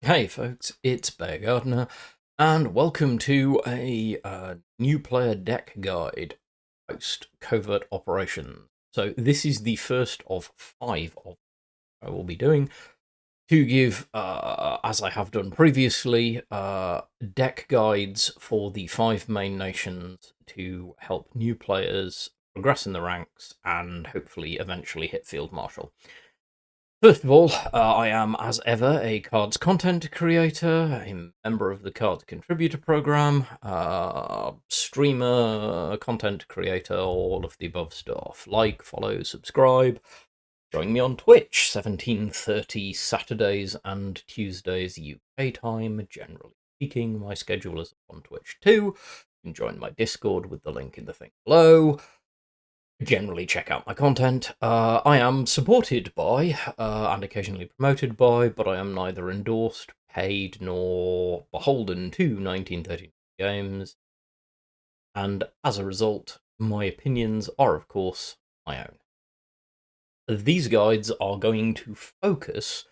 Hey folks, it's Bear Gardener, and welcome to a new player deck guide post covert operations. So this is the first of 5 of I will be doing to give, as I have done previously, deck guides for the 5 main nations to help new players progress in the ranks and hopefully eventually hit Field Marshal. First of all, I am, as ever, a Cards Content Creator, a member of the Cards Contributor Program, streamer, content creator, all of the above stuff. Like, follow, subscribe. Join me on Twitch, 17:30 Saturdays and Tuesdays UK time, generally speaking. My schedule is on Twitch too. You can join my Discord with the link in the thing below. Generally check out my content. I am supported by and occasionally promoted by, but I am neither endorsed, paid, nor beholden to 1939 Games, and as a result, my opinions are, of course, my own. These guides are going to focus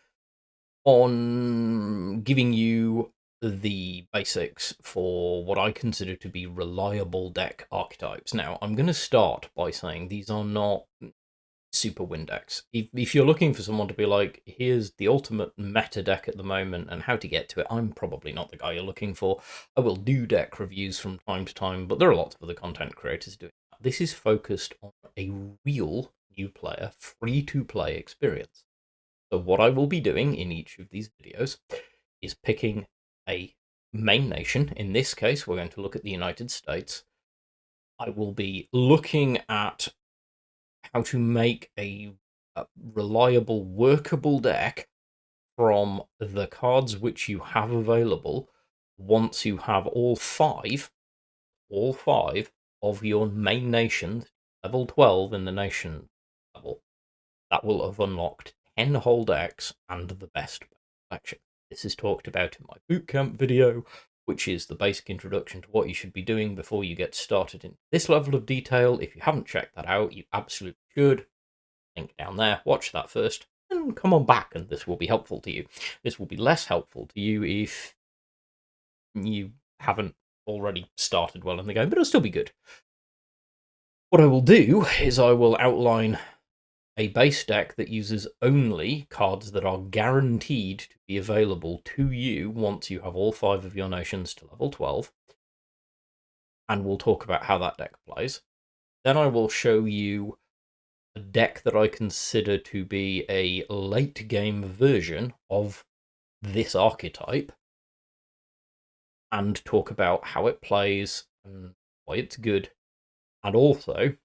on giving you the basics for what I consider to be reliable deck archetypes. Now, I'm going to start by saying these are not super win decks. If you're looking for someone to be like, here's the ultimate meta deck at the moment and how to get to it, I'm probably not the guy you're looking for. I will do deck reviews from time to time, but there are lots of other content creators doing that. This is focused on a real new player, free-to-play experience. So what I will be doing in each of these videos is picking a main nation. In this case, we're going to look at the United States. I will be looking at how to make a reliable, workable deck from the cards which you have available once you have all five of your main nations, level 12 in the nation level. That will have unlocked 10 whole decks and the best collection. This is talked about in my bootcamp video, which is the basic introduction to what you should be doing before you get started in this level of detail. If you haven't checked that out, you absolutely should. Link down there, watch that first, and come on back, and this will be helpful to you. This will be less helpful to you if you haven't already started well in the game, but it'll still be good. What I will do is I will outline a base deck that uses only cards that are guaranteed to be available to you once you have all 5 of your nations to level 12. And we'll talk about how that deck plays. Then I will show you a deck that I consider to be a late game version of this archetype, and talk about how it plays and why it's good, and also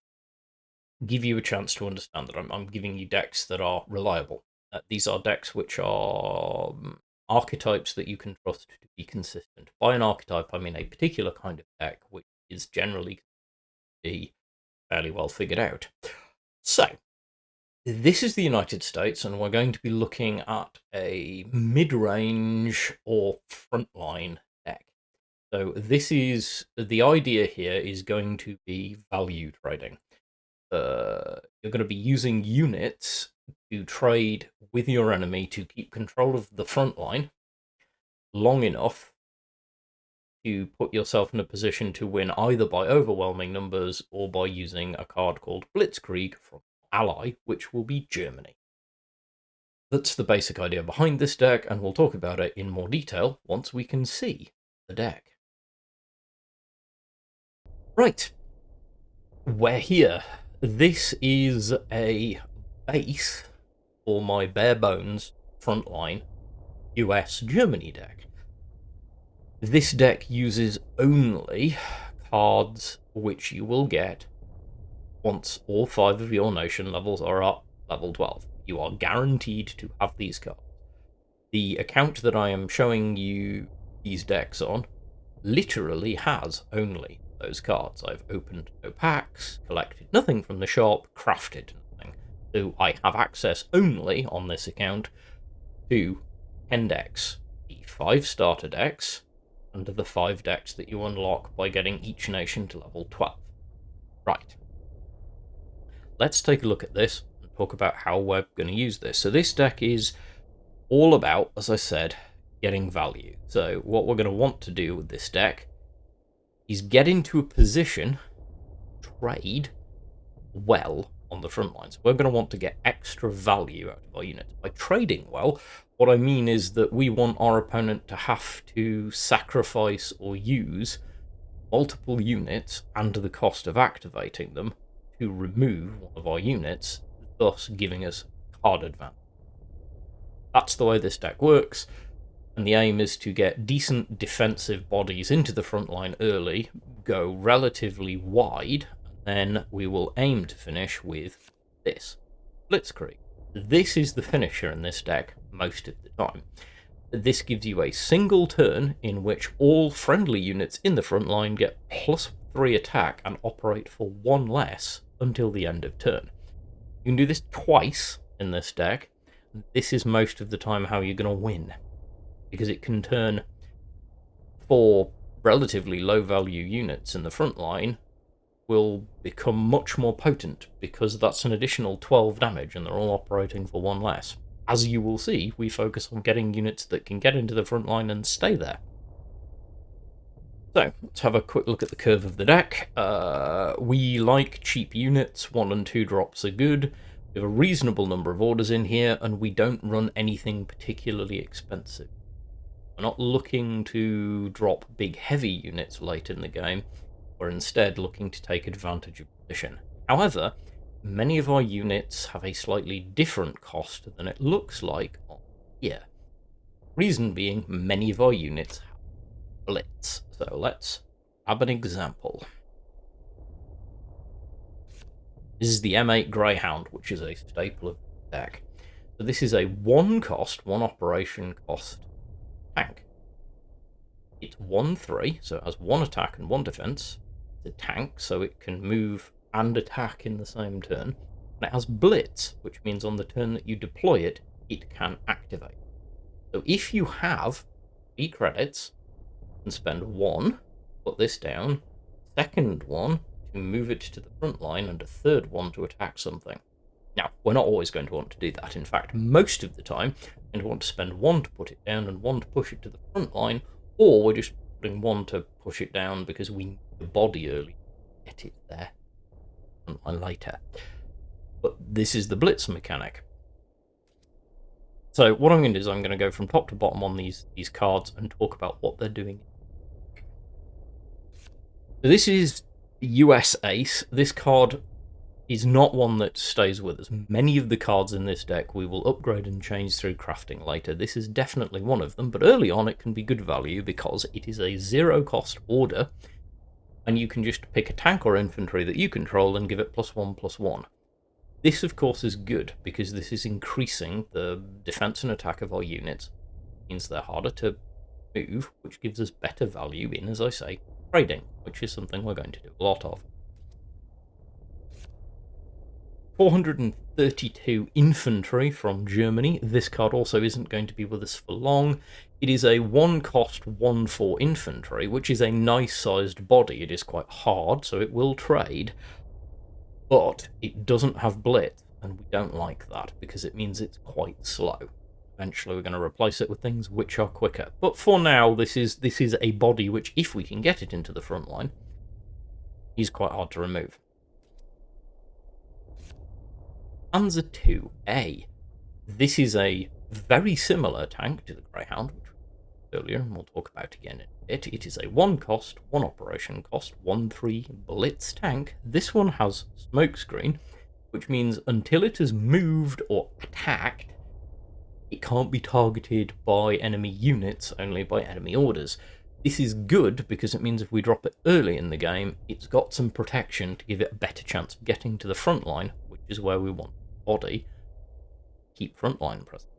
give you a chance to understand that I'm giving you decks that are reliable. These are decks which are archetypes that you can trust to be consistent. By an archetype, I mean a particular kind of deck which is generally fairly well figured out. So, this is the United States, and we're going to be looking at a mid-range or frontline deck. So this is, the idea here is going to be value trading. You're going to be using units to trade with your enemy to keep control of the front line long enough to put yourself in a position to win either by overwhelming numbers or by using a card called Blitzkrieg from ally, which will be Germany. That's the basic idea behind this deck, and we'll talk about it in more detail once we can see the deck. Right, we're here. This is a base for my bare bones frontline US-Germany deck. This deck uses only cards which you will get once all 5 of your nation levels are up level 12. You are guaranteed to have these cards. The account that I am showing you these decks on literally has only those cards. I've opened no packs, collected nothing from the shop, crafted nothing. So I have access only on this account to 10 decks, the 5 starter decks, and the 5 decks that you unlock by getting each nation to level 12. Right. Let's take a look at this and talk about how we're going to use this. So this deck is all about, as I said, getting value. So what we're going to want to do with this deck is get into a position to trade well on the front lines. We're going to want to get extra value out of our units. By trading well, what I mean is that we want our opponent to have to sacrifice or use multiple units and the cost of activating them to remove one of our units, thus giving us card advantage. That's the way this deck works, and the aim is to get decent defensive bodies into the front line early, go relatively wide, and then we will aim to finish with this, Blitzkrieg. This is the finisher in this deck most of the time. This gives you a single turn in which all friendly units in the front line get +3 attack and operate for 1 less until the end of turn. You can do this twice in this deck. This is most of the time how you're going to win, because it can turn 4 relatively low value units in the front line will become much more potent, because that's an additional 12 damage and they're all operating for 1 less. As you will see, we focus on getting units that can get into the front line and stay there. So, let's have a quick look at the curve of the deck. We like cheap units, 1 and 2 drops are good. We have a reasonable number of orders in here, and we don't run anything particularly expensive. We're not looking to drop big heavy units late in the game. We're instead looking to take advantage of position. However, many of our units have a slightly different cost than it looks like on here. Reason being, many of our units have blitz. So let's have an example. This is the M8 Greyhound, which is a staple of the deck. So this is a 1 cost, 1 operation cost tank. It's 1/3, so it has 1 attack and 1 defense. It's a tank, so it can move and attack in the same turn. And it has blitz, which means on the turn that you deploy it, it can activate. So if you have 3 credits, you can spend 1, put this down, second one to move it to the front line, and a third one to attack something. Now, we're not always going to want to do that. In fact, most of the time, we're going to want to spend 1 to put it down and 1 to push it to the front line, or we're just putting 1 to push it down because we need the body early to get it there and later. But this is the blitz mechanic. So what I'm going to do is I'm going to go from top to bottom on these cards and talk about what they're doing. So this is US Ace. This card is not one that stays with us. Many of the cards in this deck we will upgrade and change through crafting later. This is definitely one of them, but early on it can be good value because it is a 0 cost order, and you can just pick a tank or infantry that you control and give it +1/+1. This, of course, is good because this is increasing the defense and attack of our units. It means they're harder to move, which gives us better value in, as I say, trading, which is something we're going to do a lot of. 432 infantry from Germany. This card also isn't going to be with us for long. It is a 1 cost 1/4 infantry, which is a nice sized body. It is quite hard, so it will trade, but it doesn't have blitz, and we don't like that because it means it's quite slow. Eventually we're going to replace it with things which are quicker, but for now this is a body which, if we can get it into the front line, is quite hard to remove. Panzer II-A. This is a very similar tank to the Greyhound, which we earlier, and we'll talk about again in a bit. It is a 1 cost, 1 operation cost, 1/3 blitz tank. This one has smokescreen, which means until it has moved or attacked, it can't be targeted by enemy units, only by enemy orders. This is good because it means if we drop it early in the game, it's got some protection to give it a better chance of getting to the front line, which is where we want body, keep frontline present.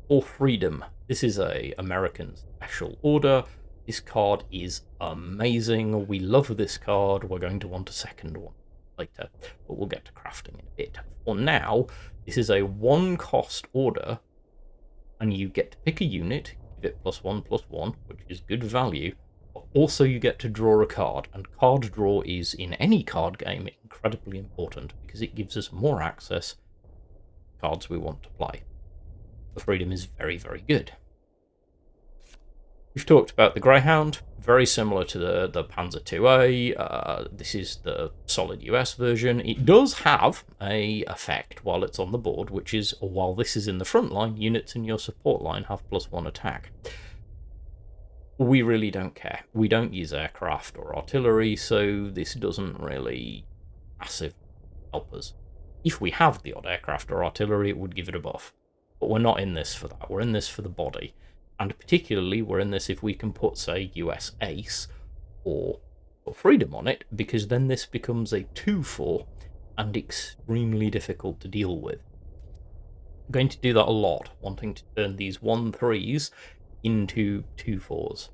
For Freedom. This is a American special order. This card is amazing. We love this card. We're going to want a second one later, but we'll get to crafting in a bit. For now, this is a 1 cost order, and you get to pick a unit, give it +1/+1, which is good value. Also, you get to draw a card, and card draw is, in any card game, incredibly important because it gives us more access to cards we want to play. the Freedom is very, very good. We've talked about the Greyhound, very similar to the Panzer IIA. This is the solid US version. It does have a effect while it's on the board, which is while this is in the front line, units in your support line have +1 attack. We really don't care. We don't use aircraft or artillery, so this doesn't really massively help us. If we have the odd aircraft or artillery, it would give it a buff. But we're not in this for that. We're in this for the body. And particularly, we're in this if we can put, say, US Ace or Freedom on it, because then this becomes a 2-4 and extremely difficult to deal with. I'm going to do that a lot, wanting to turn these 1-3s into 2-4s.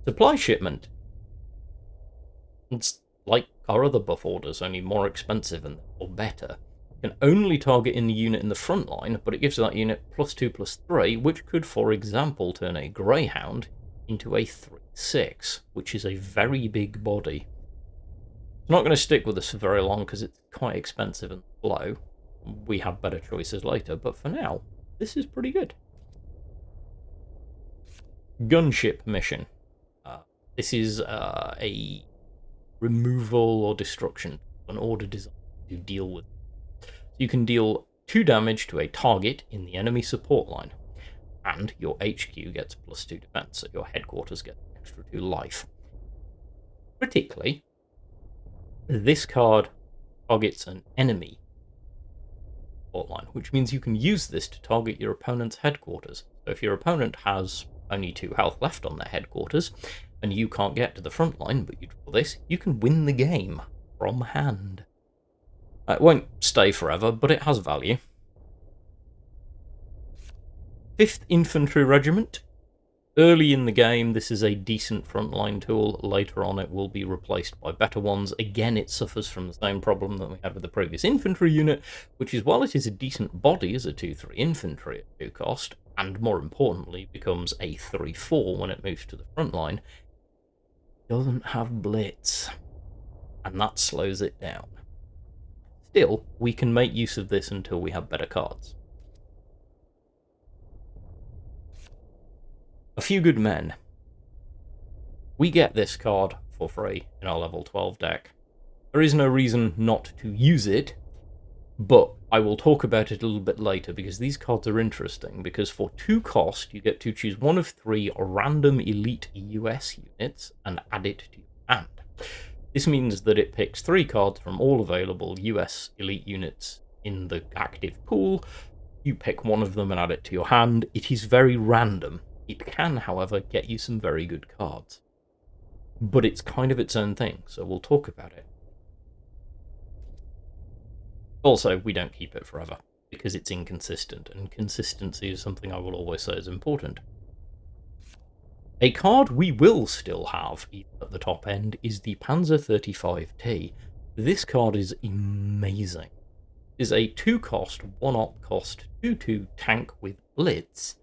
Supply shipment. It's like our other buff orders, only more expensive or better. Can only target in the unit in the front line, but it gives that unit +2/+3, which could, for example, turn a Greyhound into a 3/6, which is a very big body. It's not going to stick with us for very long because it's quite expensive and slow. We have better choices later, but for now, this is pretty good. Gunship mission. This is a removal or destruction, an order designed to deal with. You can deal 2 damage to a target in the enemy support line, and your HQ gets +2 defense, so your headquarters get an extra 2 life. Critically, this card targets an enemy support line, which means you can use this to target your opponent's headquarters. So if your opponent has only 2 health left on their headquarters, and you can't get to the front line, but you draw this, you can win the game from hand. It won't stay forever, but it has value. 5th Infantry Regiment. Early in the game, this is a decent frontline tool. Later on, it will be replaced by better ones. Again, it suffers from the same problem that we had with the previous infantry unit, which is while it is a decent body as a 2-3 infantry at 2 cost, and more importantly, becomes a 3-4 when it moves to the front line, it doesn't have blitz, and that slows it down. Still, we can make use of this until we have better cards. A Few Good Men. We get this card for free in our level 12 deck. There is no reason not to use it, but I will talk about it a little bit later because these cards are interesting, because for 2 cost you get to choose one of 3 random elite US units and add it to your hand. This means that it picks 3 cards from all available US elite units in the active pool. You pick one of them and add it to your hand. It is very random. It can, however, get you some very good cards. But it's kind of its own thing, so we'll talk about it. Also, we don't keep it forever, because it's inconsistent, and consistency is something I will always say is important. A card we will still have, even at the top end, is the Panzer 35T. This card is amazing. It is a 2 cost, 1 op cost, 2/2 tank with blitz,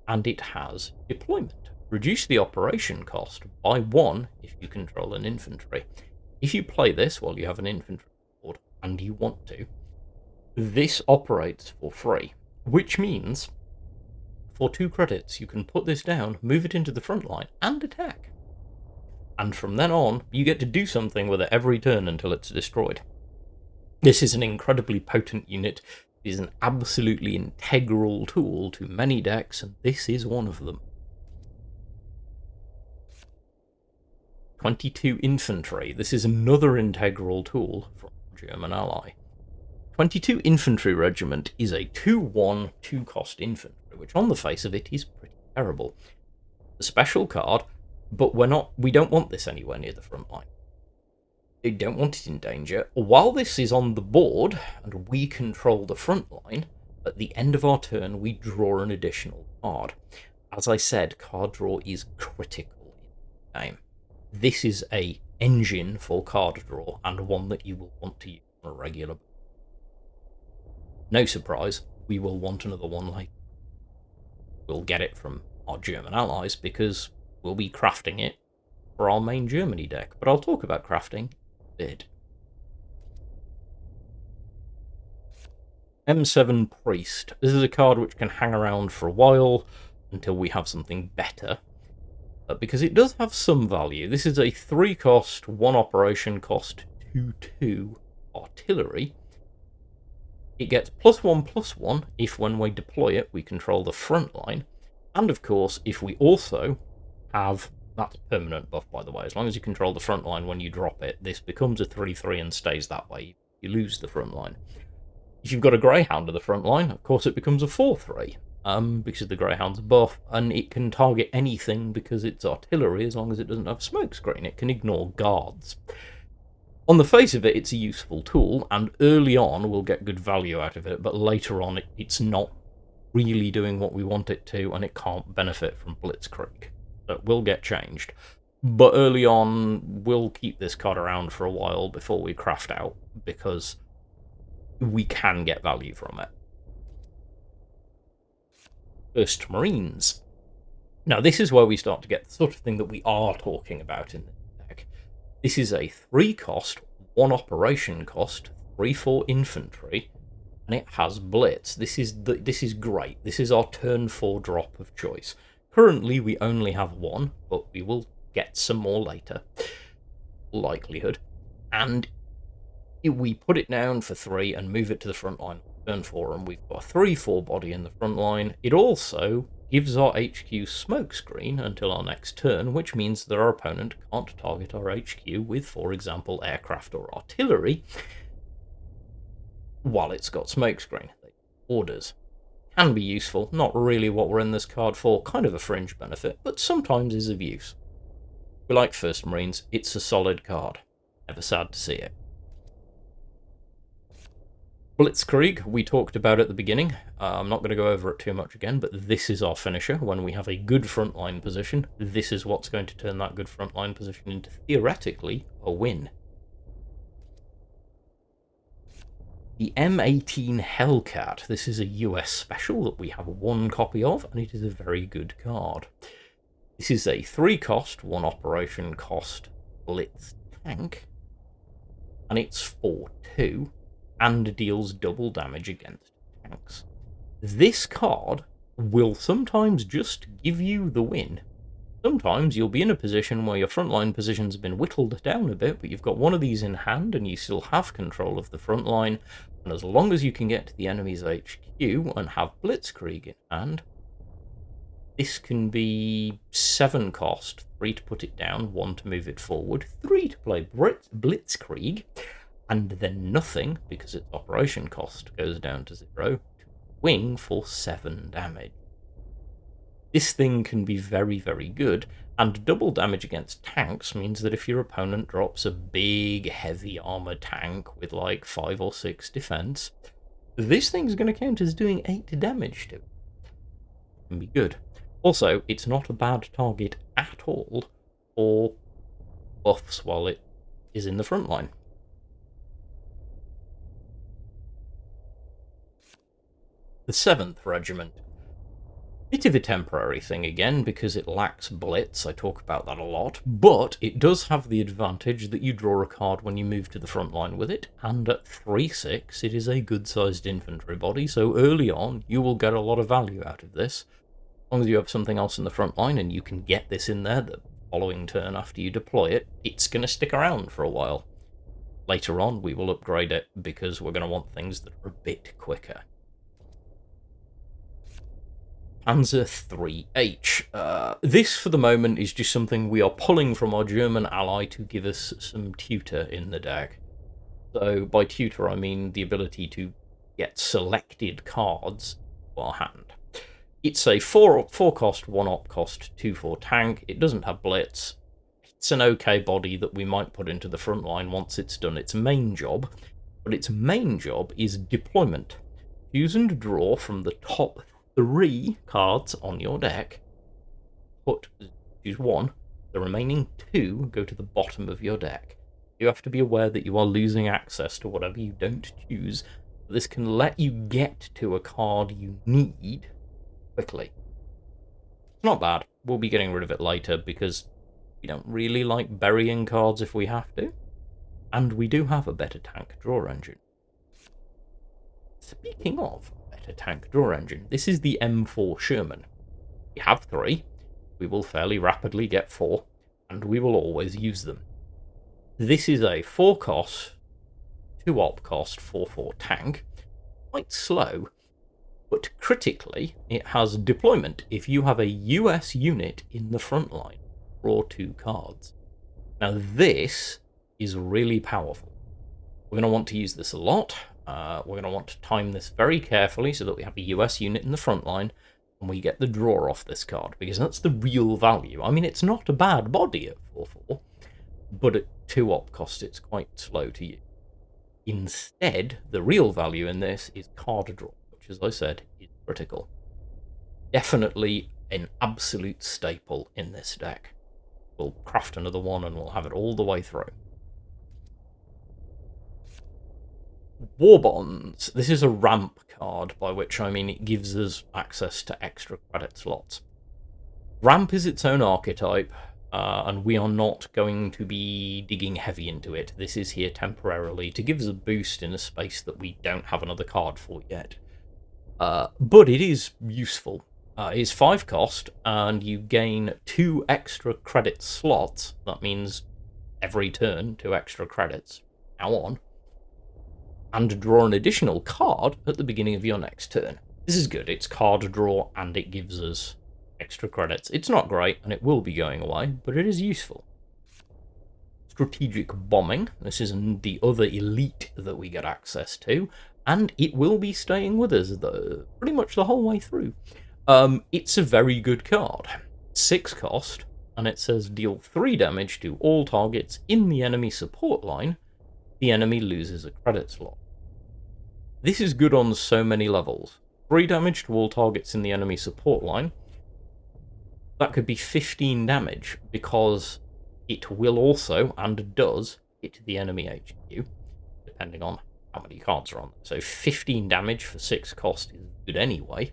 and it has deployment. Reduce the operation cost by 1 if you control an infantry. If you play this while you have an infantry board, and you want to, this operates for free, which means for 2 credits, you can put this down, move it into the front line, and attack. And from then on, you get to do something with it every turn until it's destroyed. This is an incredibly potent unit. It is an absolutely integral tool to many decks, and this is one of them. 22 Infantry. This is another integral tool from German ally. 22 Infantry Regiment is a 2/1, 2 cost infantry, which on the face of it is pretty terrible. A special card, but we don't want this anywhere near the front line. We don't want it in danger. While this is on the board, and we control the front line, at the end of our turn we draw an additional card. As I said, card draw is critical in the game. This is a engine for card draw, and one that you will want to use on a regular basis. No surprise, we will want another one later. We'll get it from our German allies because we'll be crafting it for our main Germany deck, but I'll talk about crafting in a bit. M7 Priest. This is a card which can hang around for a while until we have something better. Because it does have some value. This is a 3 cost, 1 operation cost, 2/2 artillery. It gets +1/+1 if when we deploy it we control the front line. And of course, if we also have, that's permanent buff by the way, as long as you control the front line when you drop it, this becomes a 3/3 and stays that way. You lose the front line. If you've got a Greyhound at the front line, of course it becomes a 4/3. Because the Greyhound's buff, and it can target anything because it's artillery as long as it doesn't have a smoke screen. It can ignore guards. On the face of it, it's a useful tool, and early on we'll get good value out of it, but later on it's not really doing what we want it to, and it can't benefit from Blitzkrieg. So it will get changed. But early on, we'll keep this card around for a while before we craft out, because we can get value from it. 1st Marines. Now, this is where we start to get the sort of thing that we are talking about in this deck. This is a 3 cost, 1 operation cost, 3/4 infantry, and it has blitz. This is great. This is our turn 4 drop of choice. Currently, we only have 1, but we will get some more later. Likelihood. And if we put it down for 3 and move it to the front line turn 4, and we've got a 3/4 body in the front line, it also gives our HQ smoke screen until our next turn, which means that our opponent can't target our HQ with, for example, aircraft or artillery while it's got smoke screen. Orders can be useful, not really what we're in this card for, kind of a fringe benefit, but sometimes is of use. We like 1st Marines, it's a solid card. Never sad to see it. Blitzkrieg, we talked about at the beginning. I'm not going to go over it too much again, but this is our finisher. When we have a good frontline position, this is what's going to turn that good frontline position into, theoretically, a win. The M18 Hellcat. This is a US special that we have 1 copy of, and it is a very good card. This is a 3 cost, 1 operation cost blitz tank, and it's 4/2. And deals double damage against tanks. This card will sometimes just give you the win. Sometimes you'll be in a position where your frontline positions have been whittled down a bit, but you've got one of these in hand and you still have control of the front line, and as long as you can get to the enemy's HQ and have Blitzkrieg in hand, this can be 7 cost, 3 to put it down, 1 to move it forward, 3 to play Blitzkrieg, and then nothing, because its operation cost goes down to 0, to wing for 7 damage. This thing can be very, very good, and double damage against tanks means that if your opponent drops a big, heavy armor tank with like 5 or 6 defense, this thing's going to count as doing 8 damage to it. It can be good. Also, it's not a bad target at all for buffs while it is in the front line. The 7th Regiment. Bit of a temporary thing again, because it lacks blitz, I talk about that a lot, but it does have the advantage that you draw a card when you move to the front line with it, and at 3/6 it is a good-sized infantry body, so early on you will get a lot of value out of this. As long as you have something else in the front line and you can get this in there the following turn after you deploy it, it's going to stick around for a while. Later on we will upgrade it because we're going to want things that are a bit quicker. Panzer 3H. This, for the moment, is just something we are pulling from our German ally to give us some tutor in the deck. So, by tutor, I mean the ability to get selected cards to our hand. It's a 4 cost, 1 op cost, 2/4 tank. It doesn't have blitz. It's an okay body that we might put into the front line once it's done its main job. But its main job is deployment. Use and draw from the top 3 cards on your deck, choose 1, the remaining 2 go to the bottom of your deck. You have to be aware that you are losing access to whatever you don't choose. This can let you get to a card you need quickly. It's not bad. We'll be getting rid of it later because we don't really like burying cards if we have to, and we do have a better tank draw engine. Speaking of better tank draw engine, this is the M4 Sherman. We have 3, we will fairly rapidly get 4, and we will always use them. This is a 4 cost, 2 op cost 4-4 tank, quite slow, but critically it has deployment if you have a US unit in the front line, draw 2 cards. Now this is really powerful. We're going to want to use this a lot. We're going to want to time this very carefully so that we have a US unit in the front line and we get the draw off this card, because that's the real value. I mean, it's not a bad body at 4-4, but at 2 op cost it's quite slow to use. Instead, the real value in this is card draw, which, as I said, is critical. Definitely an absolute staple in this deck. We'll craft another one and we'll have it all the way through. War Bonds. This is a ramp card, by which I mean it gives us access to extra credit slots. Ramp is its own archetype, and we are not going to be digging heavy into it. This is here temporarily to give us a boost in a space that we don't have another card for yet. But it is useful. It is 5 cost, and you gain 2 extra credit slots. That means every turn 2 extra credits. Now on. And draw an additional card at the beginning of your next turn. This is good. It's card draw and it gives us extra credits. It's not great and it will be going away, but it is useful. Strategic Bombing. This is the other elite that we get access to, and it will be staying with us pretty much the whole way through. It's a very good card. 6 cost, and it says deal 3 damage to all targets in the enemy support line. The enemy loses a credit slot. This is good on so many levels. 3 damage to all targets in the enemy support line. That could be 15 damage, because it will also, and does, hit the enemy HQ, depending on how many cards are on. So 15 damage for 6 cost is good anyway.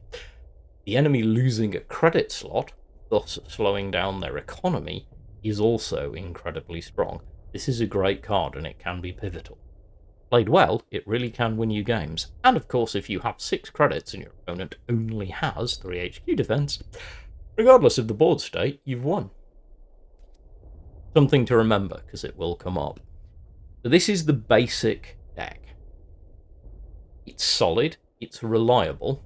The enemy losing a credit slot, thus slowing down their economy, is also incredibly strong. This is a great card and it can be pivotal. Played well, it really can win you games. And of course, if you have 6 credits and your opponent only has 3 HQ defense, regardless of the board state, you've won. Something to remember, because it will come up. So this is the basic deck. It's solid, it's reliable,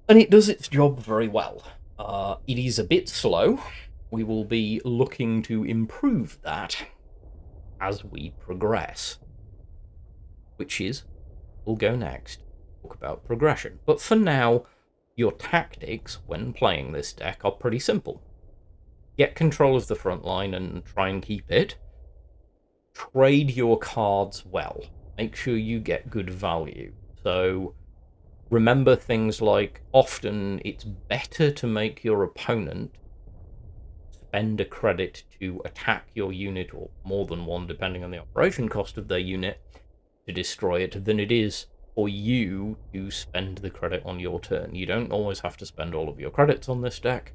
and it does its job very well. It is a bit slow. We will be looking to improve that as we progress, which is, we'll go next, talk about progression. But for now, your tactics when playing this deck are pretty simple. Get control of the front line and try and keep it. Trade your cards well. Make sure you get good value. So remember things like, often it's better to make your opponent spend a credit to attack your unit, or more than one depending on the operation cost of their unit, to destroy it, than it is for you to spend the credit on your turn. You don't always have to spend all of your credits on this deck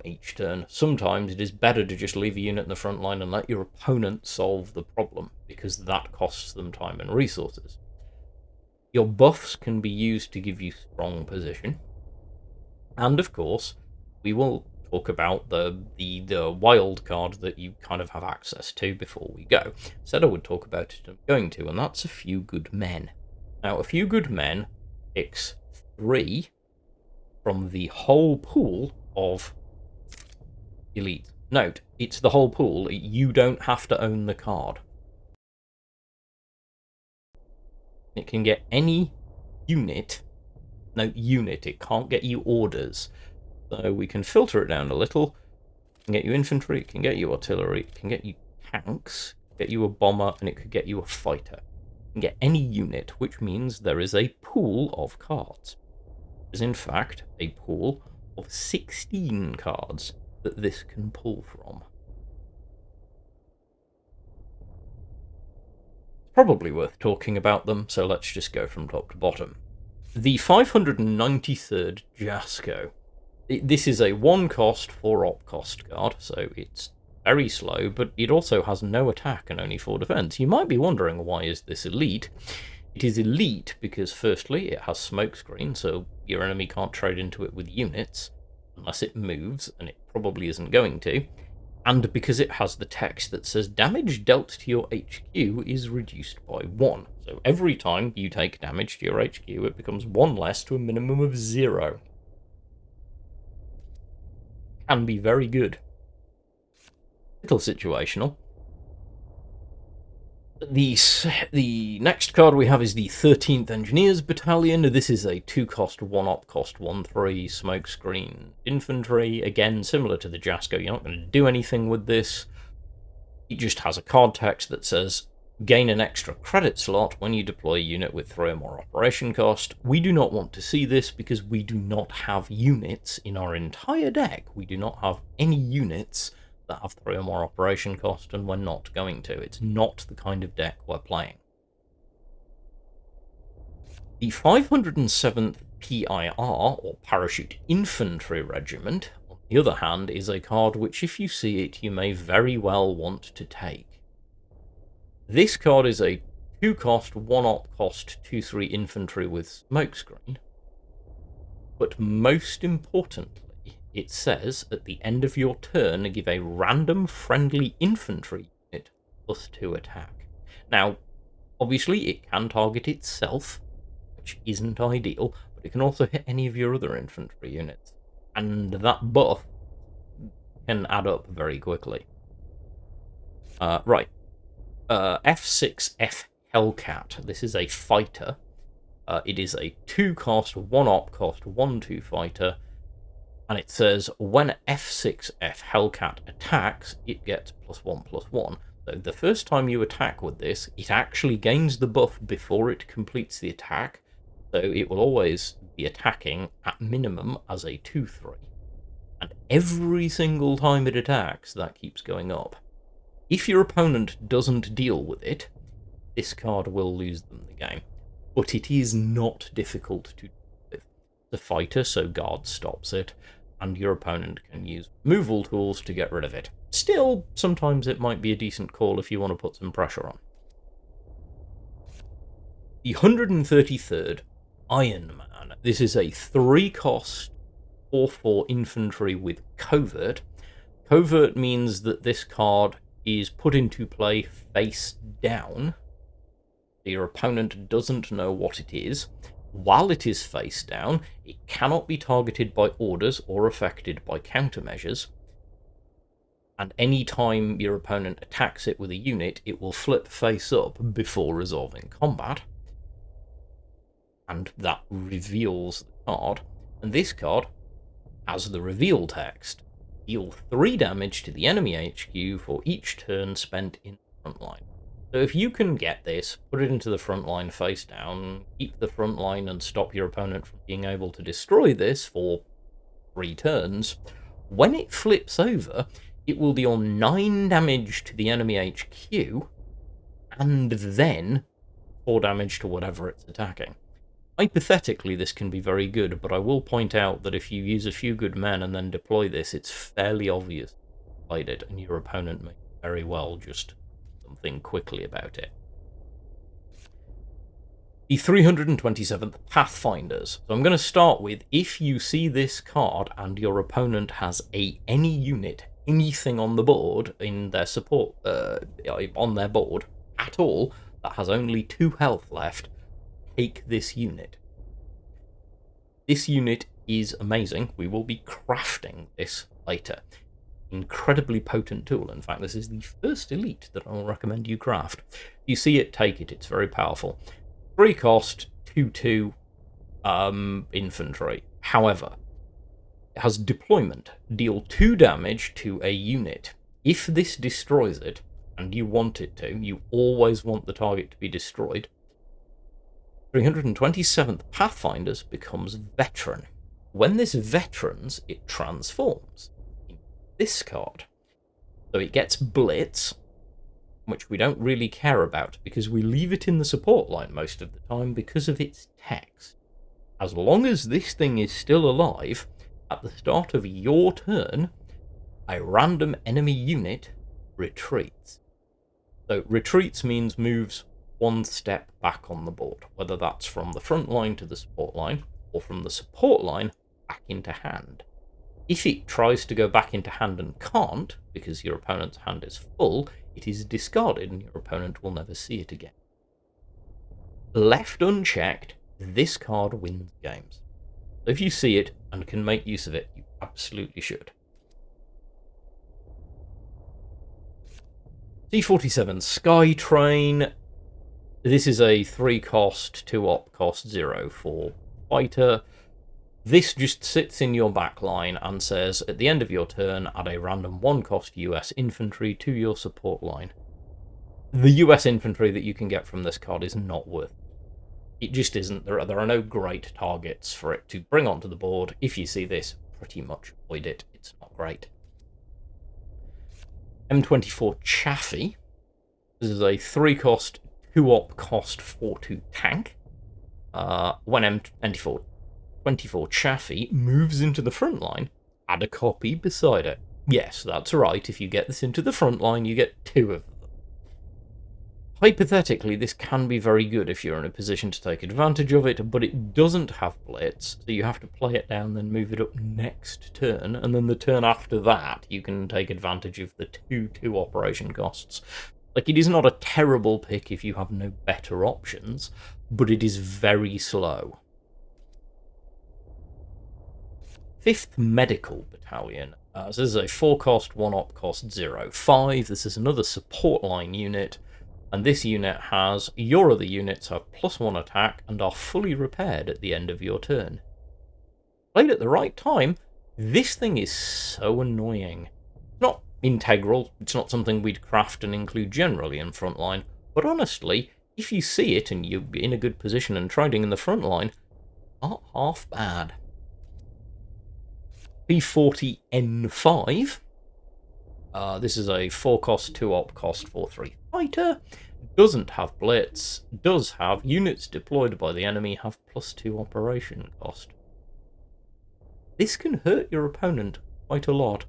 each turn. Sometimes it is better to just leave a unit in the front line and let your opponent solve the problem, because that costs them time and resources. Your buffs can be used to give you strong position, and of course we will talk about the wild card that you kind of have access to before we go. Said I would talk about it, I'm going to, and that's A Few Good Men. Now, A Few Good Men picks 3 from the whole pool of elite. Note, it's the whole pool. You don't have to own the card. It can get any unit. No, unit. It can't get you orders. So we can filter it down a little. It can get you infantry, it can get you artillery, it can get you tanks, get you a bomber, and it could get you a fighter. It can get any unit, which means there is a pool of cards. There is in fact a pool of 16 cards that this can pull from. It's probably worth talking about them, so let's just go from top to bottom. The 593rd Jasko. This is a 1 cost, 4 op cost card, so it's very slow, but it also has no attack and only 4 defense. You might be wondering, why is this elite? It is elite because, firstly, it has smokescreen, so your enemy can't trade into it with units unless it moves, and it probably isn't going to, and because it has the text that says damage dealt to your HQ is reduced by 1. So every time you take damage to your HQ, it becomes 1 less to a minimum of 0. Can be very good. Little situational. The next card we have is the 13th Engineers Battalion. This is a 2-cost, 1-op, cost 1/3 smokescreen infantry. Again, similar to the Jasko, you're not going to do anything with this. It just has a card text that says, gain an extra credit slot when you deploy a unit with 3 or more operation cost. We do not want to see this because we do not have units in our entire deck. We do not have any units that have 3 or more operation cost, and we're not going to. It's not the kind of deck we're playing. The 507th PIR, or Parachute Infantry Regiment, on the other hand, is a card which, if you see it, you may very well want to take. This card is a 2-cost, 1-op, cost 2/3 infantry with smokescreen, but most importantly, it says at the end of your turn, give a random friendly infantry unit +2 attack. Now, obviously, it can target itself, which isn't ideal, but it can also hit any of your other infantry units, and that buff can add up very quickly. Right. F6F Hellcat. This is a fighter. It is a 2-cost, 1-op, cost 1/2 fighter. And it says, when F6F Hellcat attacks, it gets +1/+1. So the first time you attack with this, it actually gains the buff before it completes the attack. So it will always be attacking at minimum as a 2/3. And every single time it attacks, that keeps going up. If your opponent doesn't deal with it, this card will lose them the game. But it is not difficult to deal with. The fighter, so guard stops it, and your opponent can use removal tools to get rid of it. Still, sometimes it might be a decent call if you want to put some pressure on. The 133rd Iron Man. This is a 3-cost, 4/4 infantry with covert. Covert means that this card is put into play face down. Your opponent doesn't know what it is. While it is face down, it cannot be targeted by orders or affected by countermeasures. And any time your opponent attacks it with a unit, it will flip face up before resolving combat. And that reveals the card. And this card has the reveal text. Deal 3 damage to the enemy HQ for each turn spent in the front line. So if you can get this, put it into the front line face down, keep the front line and stop your opponent from being able to destroy this for 3 turns, when it flips over, it will deal 9 damage to the enemy HQ, and then 4 damage to whatever it's attacking. Hypothetically, this can be very good, but I will point out that if you use a few good men and then deploy this, it's fairly obvious you played it, and your opponent may very well just something quickly about it. The 327th Pathfinders. So I'm going to start with, if you see this card and your opponent has any unit, anything on the board in their support, on their board at all, that has only 2 health left, take this unit. This unit is amazing. We will be crafting this later. Incredibly potent tool. In fact, this is the first elite that I'll recommend you craft. You see it, take it. It's very powerful. 3 cost, 2/2 infantry. However, it has deployment. Deal 2 damage to a unit. If this destroys it, and you want it to, you always want the target to be destroyed, 327th Pathfinders becomes Veteran. When this Veterans, it transforms into this card. So it gets Blitz, which we don't really care about because we leave it in the support line most of the time because of its text. As long as this thing is still alive, at the start of your turn, a random enemy unit retreats. So retreats means moves one step back on the board, whether that's from the front line to the support line, or from the support line back into hand. If it tries to go back into hand and can't, because your opponent's hand is full, it is discarded and your opponent will never see it again. Left unchecked, this card wins games. So if you see it and can make use of it, you absolutely should. C47 Sky Train. This is a 3 cost, 2 op cost, 0 for fighter. This just sits in your back line and says, at the end of your turn, add a random 1 cost US infantry to your support line. The US infantry that you can get from this card is not worth it. It just isn't. There are no great targets for it to bring onto the board. If you see this, pretty much avoid it. It's not great. M24 Chaffee. This is a 3 cost, 2 op cost, 4/2 tank. When M24 Chaffee moves into the front line, add a copy beside it. Yes, that's right. If you get this into the front line, you get 2 of them. Hypothetically, this can be very good if you're in a position to take advantage of it, but it doesn't have blitz, so you have to play it down, then move it up next turn, and then the turn after that, you can take advantage of the 2/2 operation costs. Like, it is not a terrible pick if you have no better options, but it is very slow. 5th Medical Battalion. So this is a 4 cost, 1 op cost, 0/5. This is another support line unit. And this unit has, your other units have +1 attack and are fully repaired at the end of your turn. Played at the right time, this thing is so annoying. It's not integral, it's not something we'd craft and include generally in frontline, but honestly, if you see it and you're in a good position and trading in the front line, not half bad. P40N5. This is a 4 cost, 2 op cost, 4/3 fighter. Doesn't have blitz. Does have units deployed by the enemy have +2 operation cost. This can hurt your opponent quite a lot.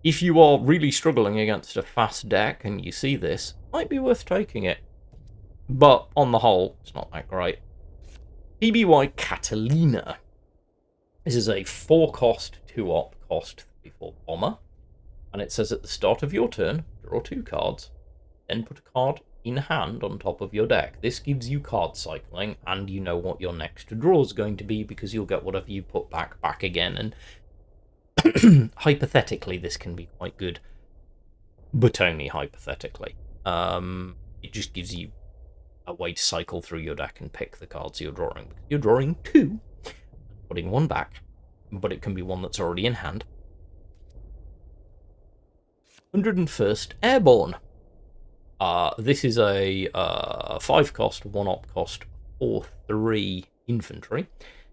If you are really struggling against a fast deck and you see this, it might be worth taking it. But on the whole, it's not that great. PBY Catalina. This is a 4 cost, 2 op cost, 3/4 bomber. And it says at the start of your turn, draw 2 cards, then put a card in hand on top of your deck. This gives you card cycling, and you know what your next draw is going to be because you'll get whatever you put back again. And hypothetically, this can be quite good, but only hypothetically. It just gives you a way to cycle through your deck and pick the cards you're drawing. You're drawing 2, putting 1 back, but it can be one that's already in hand. 101st Airborne. This is a 5 cost, 1 op cost, 4/3 infantry.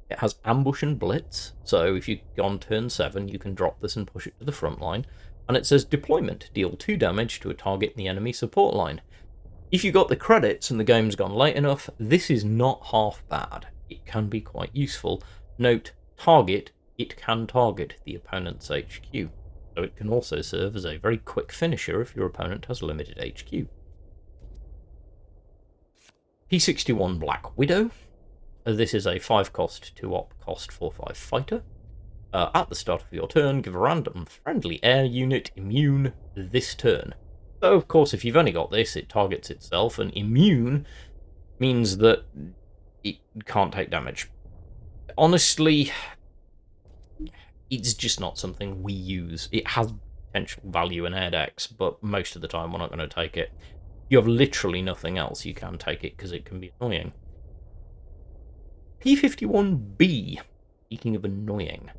It has ambush and blitz, so if you go on turn 7, you can drop this and push it to the front line. And it says deployment, deal 2 damage to a target in the enemy support line. If you got the credits and the game's gone late enough, this is not half bad. It can be quite useful. Note, target, it can target the opponent's HQ. So it can also serve as a very quick finisher if your opponent has limited HQ. P61 Black Widow. This is a 5 cost, 2 op cost, 4/5 fighter. At the start of your turn, give a random friendly air unit immune this turn. So of course, if you've only got this, it targets itself, and immune means that it can't take damage. Honestly, it's just not something we use. It has potential value in air decks, but most of the time we're not going to take it. You have literally nothing else, you can take it because it can be annoying. P51B, speaking of annoying,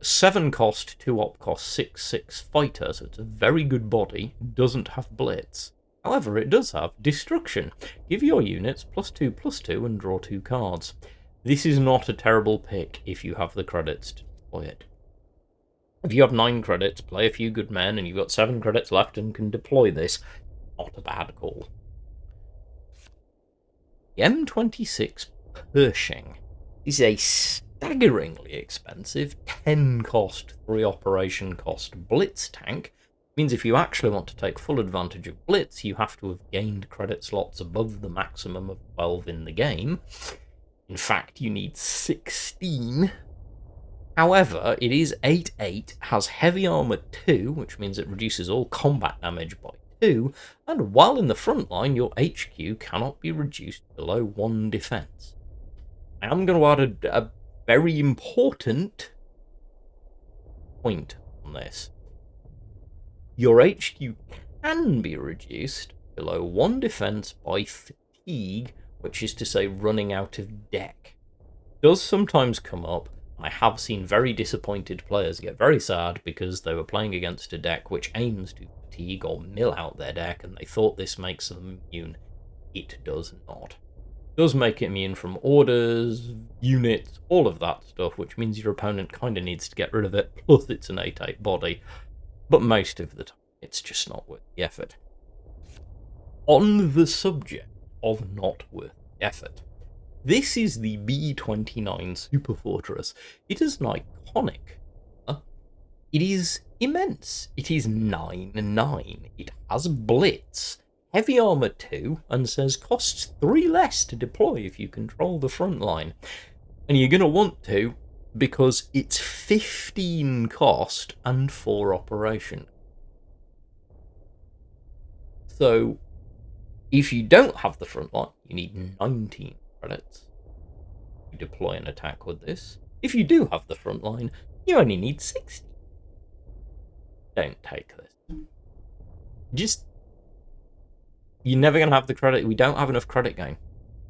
7 cost, 2 op cost, 6/6 fighter, so it's a very good body, doesn't have blitz. However, it does have destruction. Give your units +2/+2 and draw 2 cards. This is not a terrible pick if you have the credits to deploy it. If you have 9 credits, play a few good men, and you've got 7 credits left and can deploy this, not a bad call. The M26 Pershing is a staggeringly expensive 10 cost, 3 operation cost blitz tank Means if you actually want to take full advantage of Blitz, you have to have gained credit slots above the maximum of 12 in the game. In fact, you need 16. However, it is 8/8, has heavy armor 2, which means it reduces all combat damage by 2, and while in the front line, your HQ cannot be reduced below 1 defense. I am going to add a very important point on this. Your HQ can be reduced below 1 defense by fatigue, which is to say running out of deck. It does sometimes come up. I have seen very disappointed players get very sad because they were playing against a deck which aims to fatigue or mill out their deck, and they thought this makes them immune. It does not. It does make it immune from orders, units, all of that stuff, which means your opponent kind of needs to get rid of it, plus it's an 8/8 body. But most of the time, it's just not worth the effort. On the subject of not worth the effort, this is the B29 Super Fortress. It is an iconic. It is immense. It is 9/9. It has Blitz, heavy armor 2, and says costs 3 less to deploy if you control the front line. And you're going to want to, because it's 15 cost and 4 operation. So, if you don't have the front line, you need 19 credits to deploy an attack with this. If you do have the front line, you only need 60. Don't take this. You're never going to have the credit. We don't have enough credit gain.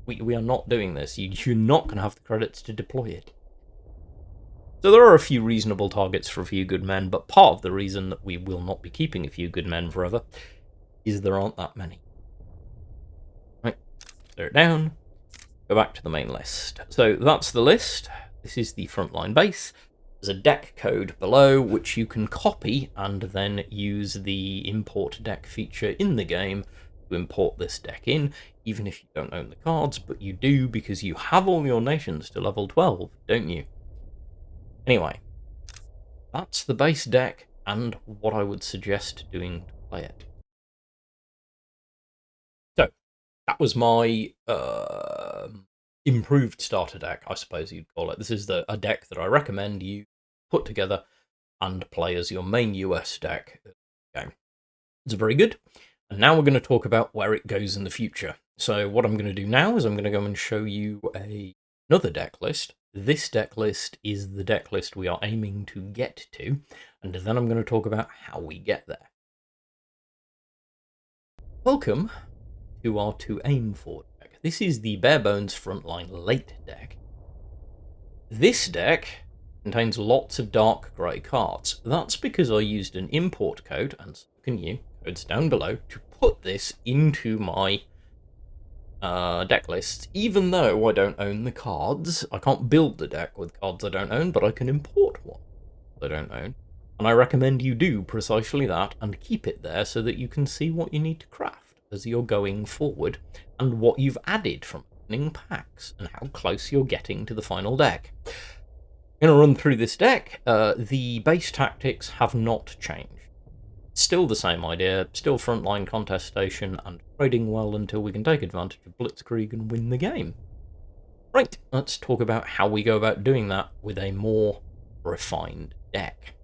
We are not doing this. You're not going to have the credits to deploy it. So there are a few reasonable targets for a few good men, but part of the reason that we will not be keeping a few good men forever is there aren't that many. Right, clear it down, go back to the main list. So that's the list. This is the frontline base. There's a deck code below, which you can copy and then use the import deck feature in the game to import this deck in, even if you don't own the cards, but you do because you have all your nations to level 12, don't you? Anyway, that's the base deck and what I would suggest doing to play it. So, that was my improved starter deck, I suppose you'd call it. This is a deck that I recommend you put together and play as your main US deck game. It's very good. And now we're going to talk about where it goes in the future. So what I'm going to do now is I'm going to go and show you another deck list. This deck list is the deck list we are aiming to get to, and then I'm going to talk about how we get there. Welcome to our to aim for deck. This is the bare bones frontline late deck. This deck contains lots of dark grey cards. That's because I used an import code, and so can you, codes down below, to put this into my deck lists. Even though I don't own the cards, I can't build the deck with cards I don't own, but I can import one I don't own. And I recommend you do precisely that and keep it there so that you can see what you need to craft as you're going forward and what you've added from opening packs and how close you're getting to the final deck. I'm going to run through this deck. The base tactics have not changed. Still the same idea, still frontline contestation and trading well until we can take advantage of Blitzkrieg and win the game. Right, let's talk about how we go about doing that with a more refined deck.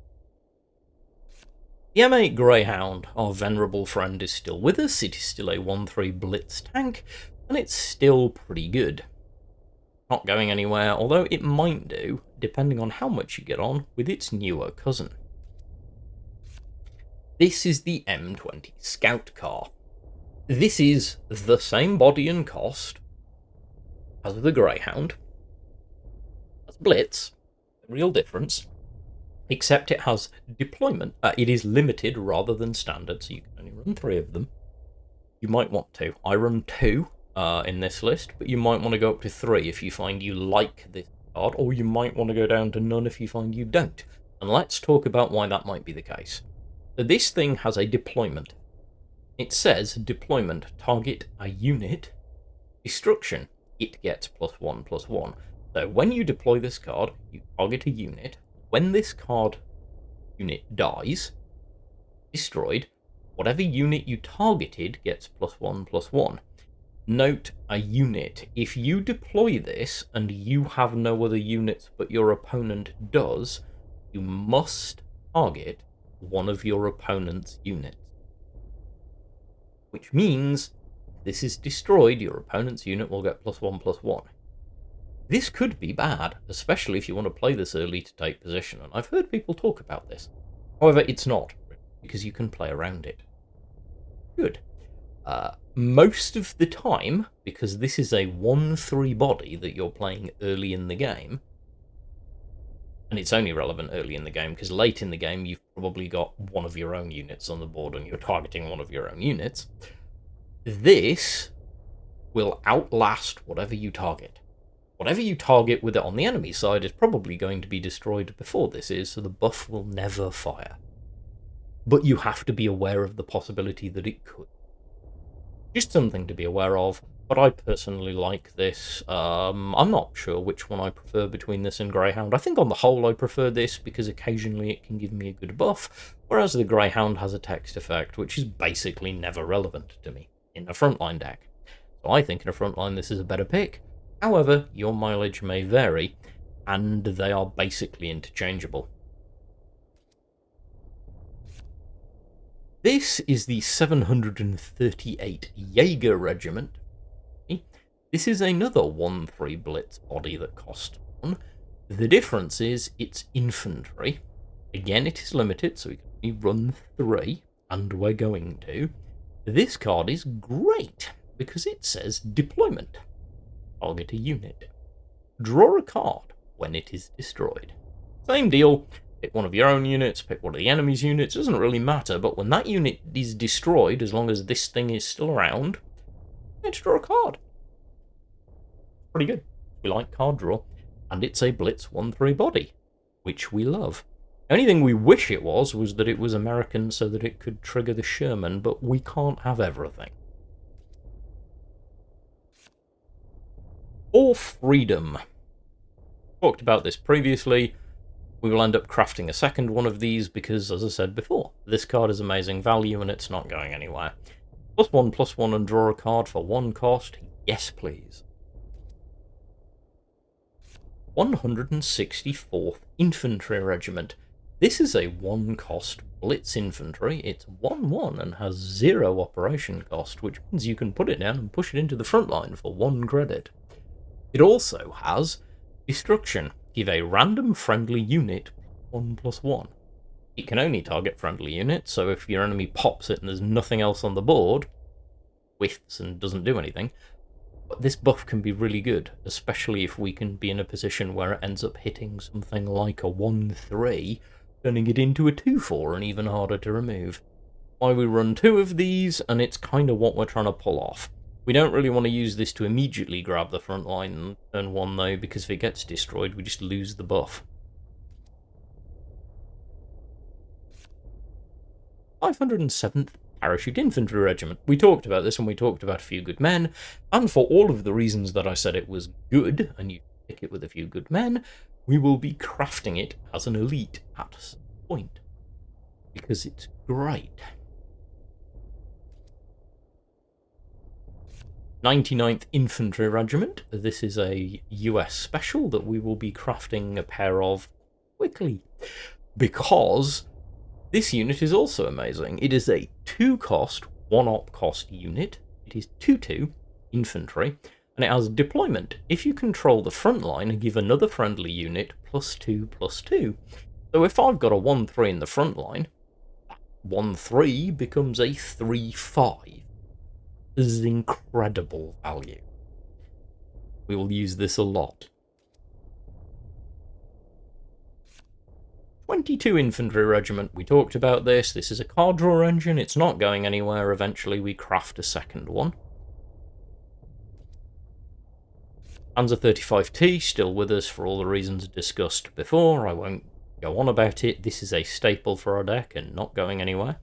The M8 Greyhound, our venerable friend, is still with us. It is still a 1-3 Blitz tank, and it's still pretty good. Not going anywhere, although it might do, depending on how much you get on with its newer cousin. This is the M20 Scout Car. This is the same body and cost as the Greyhound. That's Blitz, the real difference, except it has deployment. It is limited rather than standard, so you can only run 3 of them. You might want to. I run 2 in this list, but you might want to go up to 3 if you find you like this card, or you might want to go down to none if you find you don't. And let's talk about why that might be the case. So this thing has a deployment. It says deployment, target a unit, destruction. It gets +1/+1. So when you deploy this card, you target a unit. When this card unit dies, destroyed, whatever unit you targeted gets +1/+1. Note a unit. If you deploy this and you have no other units but your opponent does, you must target one of your opponent's units. Which means if this is destroyed, your opponent's unit will get +1/+1. This could be bad, especially if you want to play this early to take position, and I've heard people talk about this. However, it's not, because you can play around it. Good. Most of the time, because this is a 1/3 body that you're playing early in the game, and it's only relevant early in the game because late in the game you've probably got one of your own units on the board and you're targeting one of your own units, this will outlast whatever you target. Whatever you target with it on the enemy side is probably going to be destroyed before this is, so the buff will never fire. But you have to be aware of the possibility that it could. Just something to be aware of, but I personally like this. I'm not sure which one I prefer between this and Greyhound. I think on the whole I prefer this because occasionally it can give me a good buff, whereas the Greyhound has a text effect, which is basically never relevant to me in a frontline deck. So I think in a frontline this is a better pick. However, your mileage may vary, and they are basically interchangeable. This is the 738 Jaeger Regiment. This is another 1/3 Blitz body that costs 1. The difference is it's infantry. Again, it is limited, so we can only run 3, and we're going to. This card is great, because it says deployment. Target a unit. Draw a card when it is destroyed. Same deal. Pick one of your own units, pick one of the enemy's units, doesn't really matter, but when that unit is destroyed, as long as this thing is still around, you get to draw a card. Pretty good. We like card draw, and it's a Blitz 1/3 body, which we love. The only thing we wish it was that it was American so that it could trigger the Sherman, but we can't have everything. For freedom. Talked about this previously. We will end up crafting a second one of these because, as I said before, this card is amazing value and it's not going anywhere. +1/+1 and draw a card for 1 cost. Yes, please. 164th Infantry Regiment. This is a 1-cost Blitz Infantry. It's 1/1 and has 0 operation cost, which means you can put it down and push it into the front line for 1 credit. It also has Destruction. Give a random friendly unit 1/+1. It can only target friendly units, so if your enemy pops it and there's nothing else on the board, whiffs and doesn't do anything. But this buff can be really good, especially if we can be in a position where it ends up hitting something like a 1/3, turning it into a 2/4 and even harder to remove. Why we run 2 of these, and it's kind of what we're trying to pull off. We don't really want to use this to immediately grab the front line and turn 1 though, because if it gets destroyed, we just lose the buff. 507th Parachute Infantry Regiment. We talked about this and we talked about A Few Good Men, and for all of the reasons that I said it was good, and you pick it with A Few Good Men, we will be crafting it as an elite at some point, because it's great. 99th Infantry Regiment. This is a US special that we will be crafting a pair of quickly, because this unit is also amazing. It is a 2-cost, 1-op cost unit. It is 2/2 infantry, and it has deployment. If you control the front line, give another friendly unit +2/+2. So if I've got a 1/3 in the front line, 1/3 becomes a 3/5. This is incredible value. We will use this a lot. 22 Infantry Regiment. We talked about this. This is a card draw engine. It's not going anywhere. Eventually we craft a second one. Panzer 35T, still with us for all the reasons discussed before. I won't go on about it. This is a staple for our deck and not going anywhere.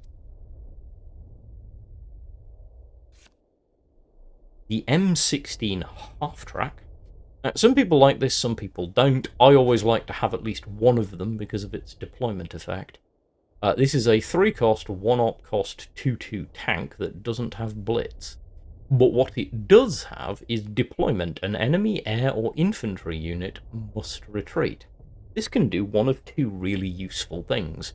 The M16 half-track. Now, some people like this, some people don't. I always like to have at least one of them because of its deployment effect. This is a 3-cost, 1-op cost 2/2 tank that doesn't have blitz. But what it does have is deployment. An enemy air or infantry unit must retreat. This can do one of two really useful things.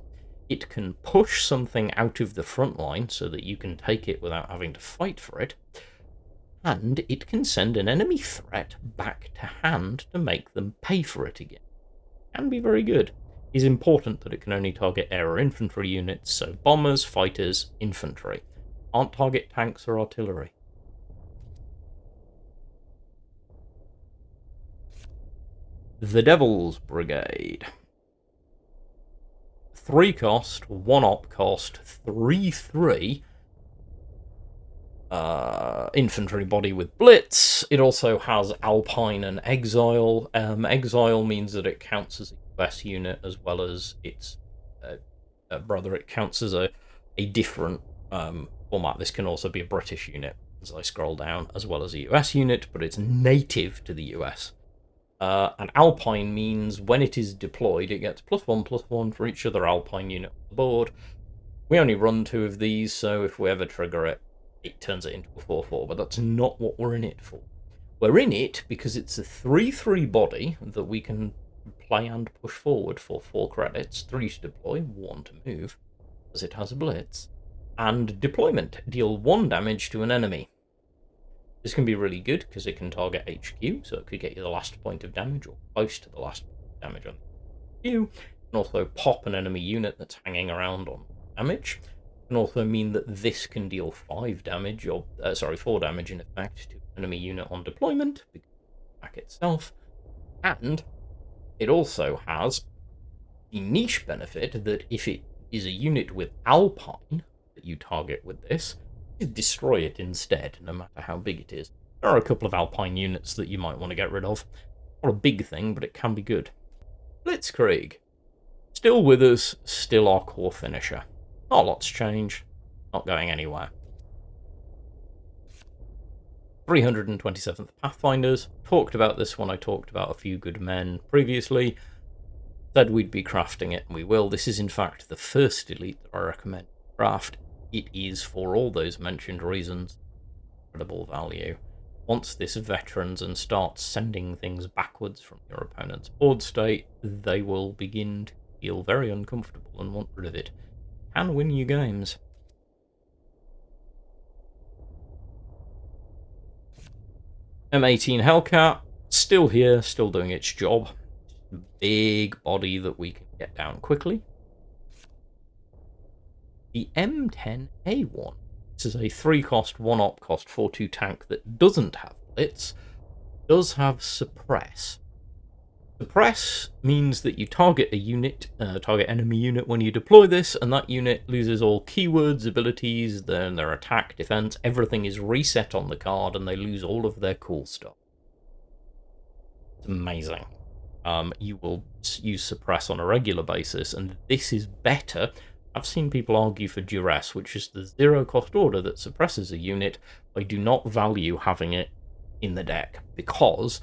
It can push something out of the front line so that you can take it without having to fight for it, and it can send an enemy threat back to hand to make them pay for it again. Can be very good. It is important that it can only target air or infantry units, so bombers, fighters, infantry. Can't target tanks or artillery. The Devil's Brigade. 3-cost, 1-op cost, 3/3 infantry body with blitz. It also has Alpine and Exile. Exile means that it counts as a US unit as well as its brother. It counts as a different format. This can also be a British unit, as I scroll down, as well as a US unit, but it's native to the US. And Alpine means when it is deployed, it gets +1/+1 for each other Alpine unit on the board. We only run 2 of these, so if we ever trigger it, it turns it into a 4/4, but that's not what we're in it for. We're in it because it's a 3/3 body that we can play and push forward for 4 credits, 3 to deploy, 1 to move, as it has a blitz, and deployment, deal 1 damage to an enemy. This can be really good because it can target HQ, so it could get you the last point of damage, or close to the last point of damage on HQ. It can also pop an enemy unit that's hanging around on damage. It can also mean that this can deal 5 damage, or 4 damage in effect, to an enemy unit on deployment, because of the attack itself. And it also has the niche benefit that if it is a unit with Alpine that you target with this, you destroy it instead, no matter how big it is. There are a couple of Alpine units that you might want to get rid of. Not a big thing, but it can be good. Blitzkrieg. Still with us, still our core finisher. Not a lot's changed, not going anywhere. 327th Pathfinders. Talked about this when I talked about A Few Good Men previously. Said we'd be crafting it, and we will. This is in fact the first elite that I recommend craft. It is, for all those mentioned reasons, incredible value. Once this veterans and starts sending things backwards from your opponent's board state, they will begin to feel very uncomfortable and want rid of it. Can win you games. M18 Hellcat, still here, still doing its job. Big body that we can get down quickly. The M10A1. This is a 3-cost, 1-op cost 4/2 tank that doesn't have blitz, does have suppress. Suppress means that you target a unit, target enemy unit when you deploy this, and that unit loses all keywords, abilities, their attack, defense, everything is reset on the card, and they lose all of their cool stuff. It's amazing. You will use suppress on a regular basis, and this is better. I've seen people argue for duress, which is the 0-cost order that suppresses a unit. I do not value having it in the deck, because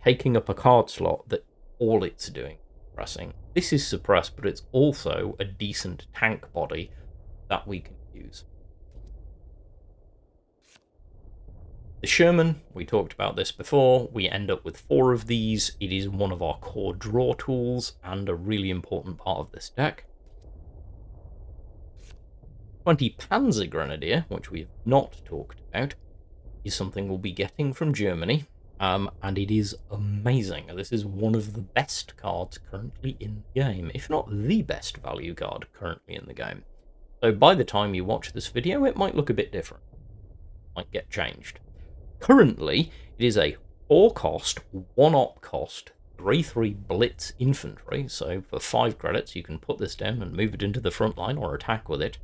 taking up a card slot that all it's doing is suppressing. This is suppressed, but it's also a decent tank body that we can use. The Sherman, we talked about this before, we end up with 4 of these. It is one of our core draw tools and a really important part of this deck. 20 Panzer Grenadier, which we have not talked about, is something we'll be getting from Germany, and it is amazing. This is one of the best cards currently in the game, if not the best value card currently in the game. So by the time you watch this video, it might look a bit different. It might get changed. Currently, it is a 4-cost, 1-op cost, 3/3 blitz infantry, so for 5 credits you can put this down and move it into the front line or attack with it.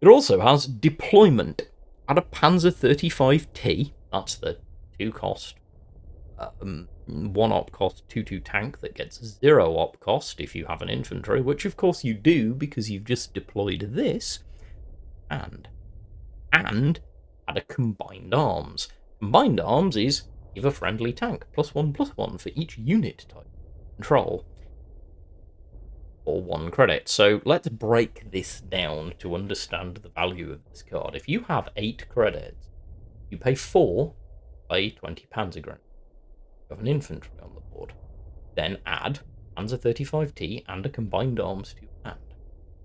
It also has deployment at a Panzer 35T, that's the 2-cost, 1-op cost 2/2 tank that gets 0-op cost if you have an infantry, which of course you do because you've just deployed this, and at a combined arms. Combined arms is give a friendly tank +1/+1 for each unit type control. for 1 credit. So let's break this down to understand the value of this card. If you have 8 credits, you pay 4, play 20 Panzergrenadiers. You have an infantry on the board. Then add Panzer 35T and a combined arms to your hand.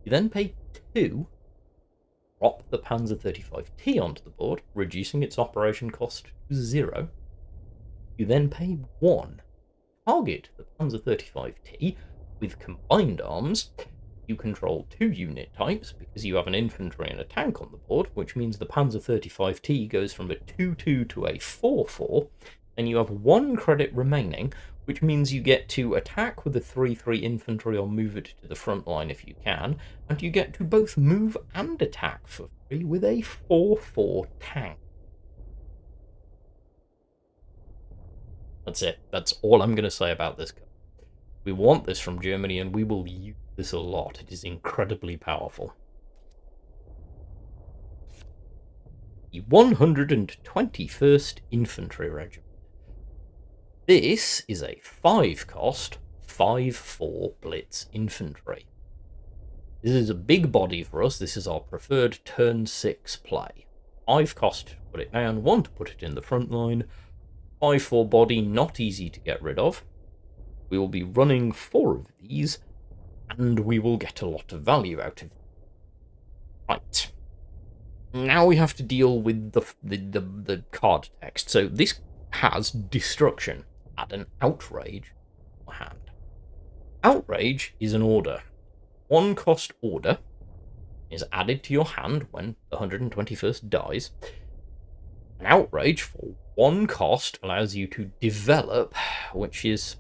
You then pay 2, drop the Panzer 35T onto the board, reducing its operation cost to 0. You then pay 1, target the Panzer 35T with combined arms. You control 2 unit types because you have an infantry and a tank on the board, which means the Panzer 35T goes from a 2-2 to a 4-4, and you have 1 credit remaining, which means you get to attack with a 3-3 infantry or move it to the front line if you can, and you get to both move and attack for free with a 4-4 tank. That's it. That's all I'm going to say about this card. We want this from Germany, and we will use this a lot. It is incredibly powerful. The 121st Infantry Regiment. This is a 5-cost, 5-4 Blitz Infantry. This is a big body for us. This is our preferred turn 6 play. 5 cost to put it down, 1 to put it in the front line. 5-4 body, not easy to get rid of. We will be running 4 of these, and we will get a lot of value out of them. Right. Now we have to deal with the card text. So this has Destruction. Add an Outrage to your hand. Outrage is an order. 1 cost order is added to your hand when the 121st dies. An Outrage for 1 cost allows you to develop, which is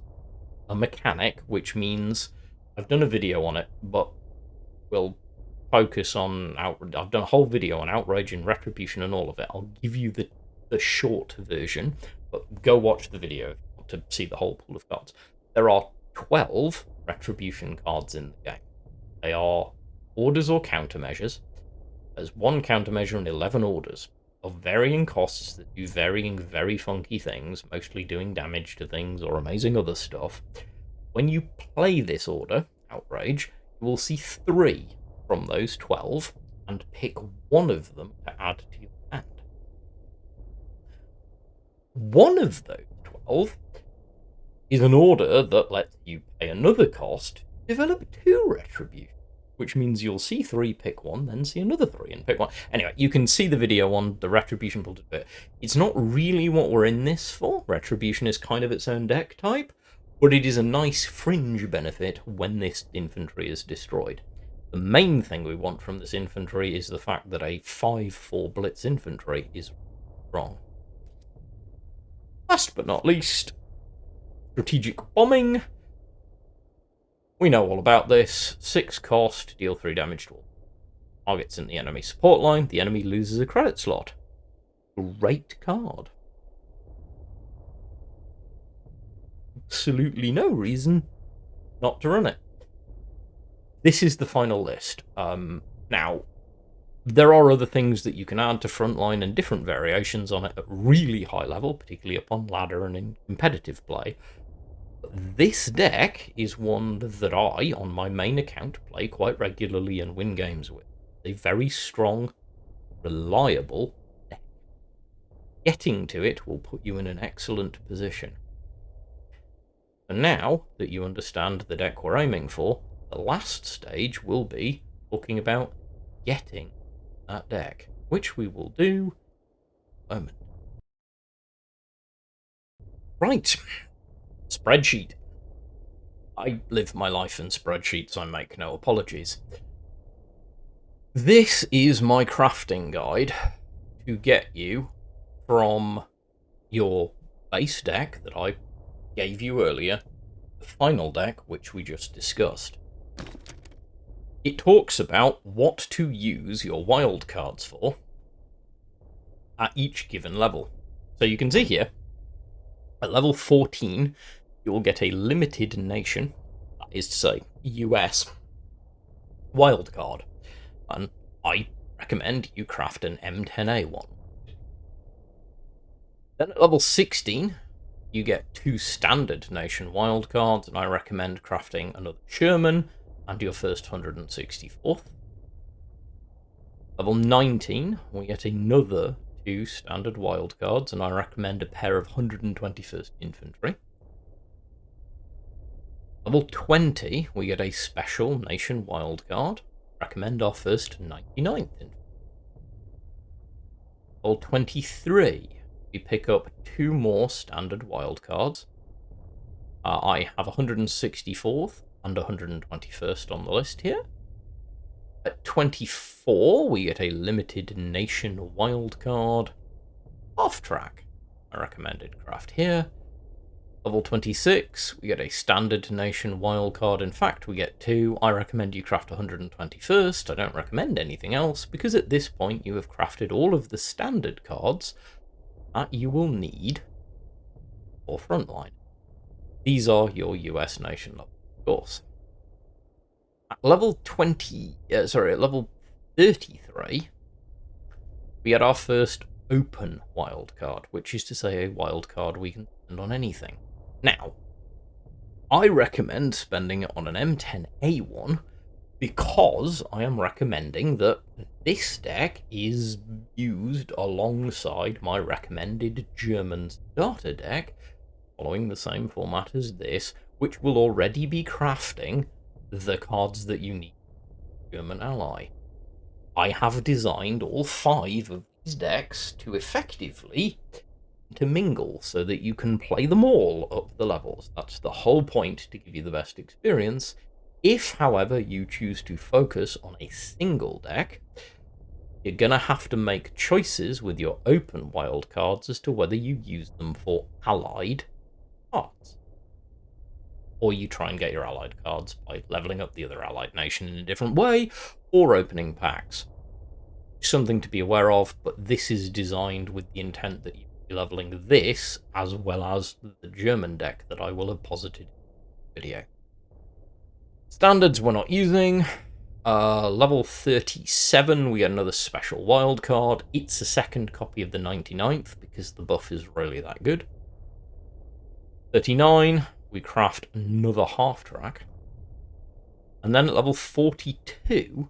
a mechanic, which means I've done a video on it, but we'll focus on I've done a whole video on Outrage and Retribution and all of it. I'll give you the short version, but go watch the video if you want to see the whole pool of cards. There are 12 Retribution cards in the game. They are orders or countermeasures. There's 1 countermeasure and 11 orders of varying costs that do varying, very funky things, mostly doing damage to things or amazing other stuff. When you play this order, Outrage, you will see 3 from those 12 and pick 1 of them to add to your hand. One of those 12 is an order that lets you pay another cost to develop 2 Retribution, which means you'll see 3, pick 1, then see another 3 and pick 1. Anyway, you can see the video on the Retribution build a bit. It's not really what we're in this for. Retribution is kind of its own deck type, but it is a nice fringe benefit when this infantry is destroyed. The main thing we want from this infantry is the fact that a 5-4 Blitz infantry is wrong. Last but not least, strategic bombing. We know all about this. 6 cost, deal 3 damage to all targets in the enemy support line. The enemy loses a credit slot. Great card. Absolutely no reason not to run it. This is the final list. Now, there are other things that you can add to Frontline and different variations on it at really high level, particularly upon ladder and in competitive play. This deck is one that I, on my main account, play quite regularly and win games with. A very strong, reliable deck. Getting to it will put you in an excellent position. And now that you understand the deck we're aiming for, the last stage will be talking about getting that deck, which we will do in a moment. Right. Spreadsheet. I live my life in spreadsheets, I make no apologies. This is my crafting guide to get you from your base deck that I gave you earlier, the final deck which we just discussed. It talks about what to use your wild cards for at each given level. So you can see here, at level 14, you will get a limited nation, that is to say, US, wild card. And I recommend you craft an M10A one. Then at level 16, you get 2 standard nation wild cards, and I recommend crafting another Sherman and your first 164th. Level 19, we get another 2 standard wildcards, and I recommend a pair of 121st Infantry. Level 20, we get a special nation wildcard. Recommend our first 99th Infantry. Level 23, we pick up 2 more standard wildcards. I have 164th and 121st on the list here. At 24, we get a limited nation wildcard. Half track. I recommended craft here. Level 26, we get a standard nation wildcard. In fact, we get 2. I recommend you craft 121st. I don't recommend anything else, because at this point you have crafted all of the standard cards that you will need for Frontline. These are your US nation level, of course. At level 33, we had our first open wildcard, which is to say a wildcard we can spend on anything. Now, I recommend spending it on an M10A1 because I am recommending that this deck is used alongside my recommended German starter deck, following the same format as this, which will already be crafting the cards that you need for German ally. I have designed all 5 of these decks to effectively intermingle so that you can play them all up the levels. That's the whole point, to give you the best experience. If, however, you choose to focus on a single deck, you're going to have to make choices with your open wildcards as to whether you use them for allied cards, or you try and get your allied cards by leveling up the other allied nation in a different way, or opening packs. Something to be aware of, but this is designed with the intent that you be leveling this as well as the German deck that I will have posited in the video. Standards we're not using. Level 37, we get another special wildcard. It's a second copy of the 99th because the buff is really that good. 39, we craft another half track. And then at level 42,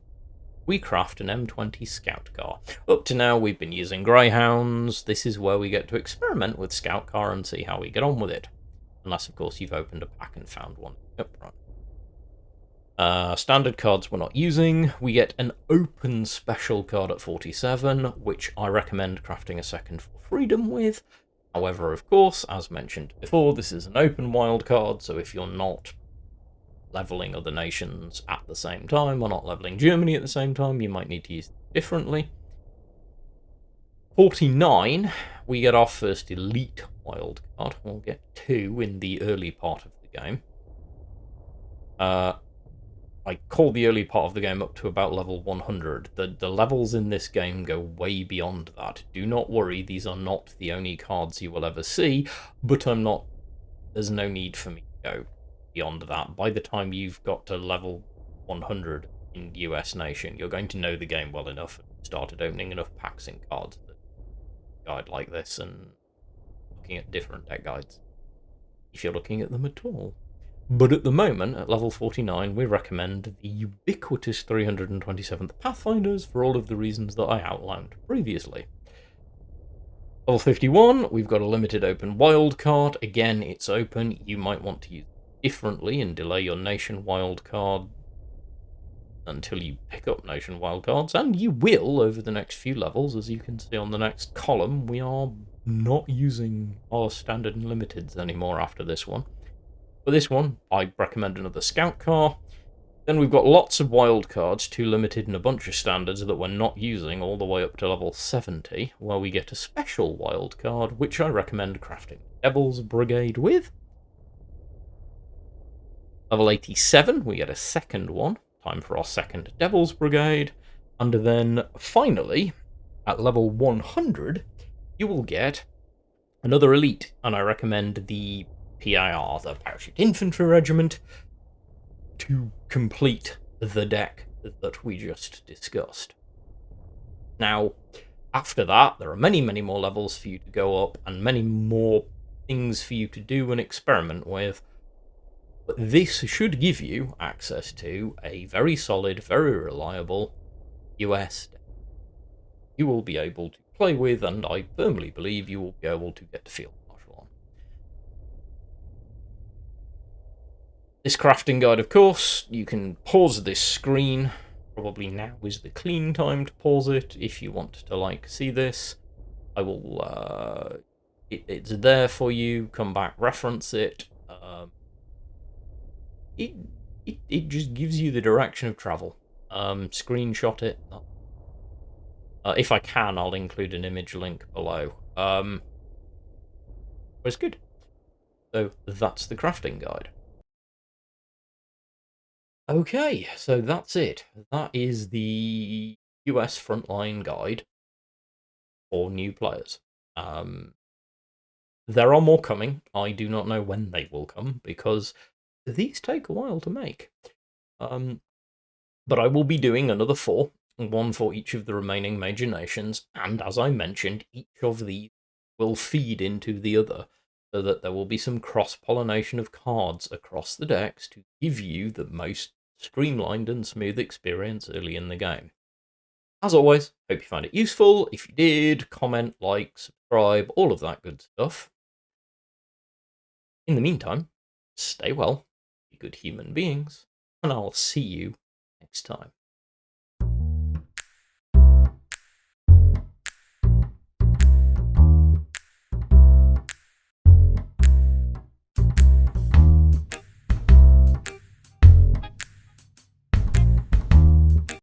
we craft an M20 Scout Car. Up to now, we've been using Greyhounds. This is where we get to experiment with Scout Car and see how we get on with it. Unless, of course, you've opened a pack and found one up front. Standard cards we're not using. We get an open special card at 47, which I recommend crafting a second for Freedom with. However, of course, as mentioned before, this is an open wild card, so if you're not leveling other nations at the same time, or not leveling Germany at the same time, you might need to use it differently. 49, we get our first elite wild card. We'll get 2 in the early part of the game. I call the early part of the game up to about level 100. The levels in this game go way beyond that. Do not worry, these are not the only cards you will ever see, but there's no need for me to go beyond that. By the time you've got to level 100 in US Nation, you're going to know the game well enough and started opening enough packs and cards that guide like this and looking at different deck guides, if you're looking at them at all. But at the moment, at level 49, we recommend the ubiquitous 327th Pathfinders for all of the reasons that I outlined previously. Level 51, we've got a limited open wild card. Again, it's open. You might want to use it differently and delay your nation wild card until you pick up nation wild cards, and you will over the next few levels. As you can see on the next column, we are not using our standard and limiteds anymore after this one. For this one, I recommend another Scout Car. Then we've got lots of wild cards, 2 limited and a bunch of standards that we're not using, all the way up to level 70, where we get a special wild card, which I recommend crafting Devil's Brigade with. Level 87, we get a second one. Time for our second Devil's Brigade. And then, finally, at level 100, you will get another elite, and I recommend the PIR, the Parachute Infantry Regiment, to complete the deck that we just discussed. Now, after that, there are many, many more levels for you to go up and many more things for you to do and experiment with. But this should give you access to a very solid, very reliable US deck you will be able to play with, and I firmly believe you will be able to get to Field Marshal on. This crafting guide, of course, you can pause this screen. Probably now is the clean time to pause it if you want to, like, see this. I will, it's there for you. Come back, reference it. It just gives you the direction of travel. Screenshot it. If I can, I'll include an image link below. It's good. So that's the crafting guide. Okay, so that's it. That is the US Frontline guide for new players. There are more coming. I do not know when they will come because these take a while to make. But I will be doing another 4, one for each of the remaining major nations, and as I mentioned, each of these will feed into the other, so that there will be some cross-pollination of cards across the decks to give you the most streamlined and smooth experience early in the game. As always, hope you found it useful. If you did, comment, like, subscribe, all of that good stuff. In the meantime, stay well, be good human beings, and I'll see you next time.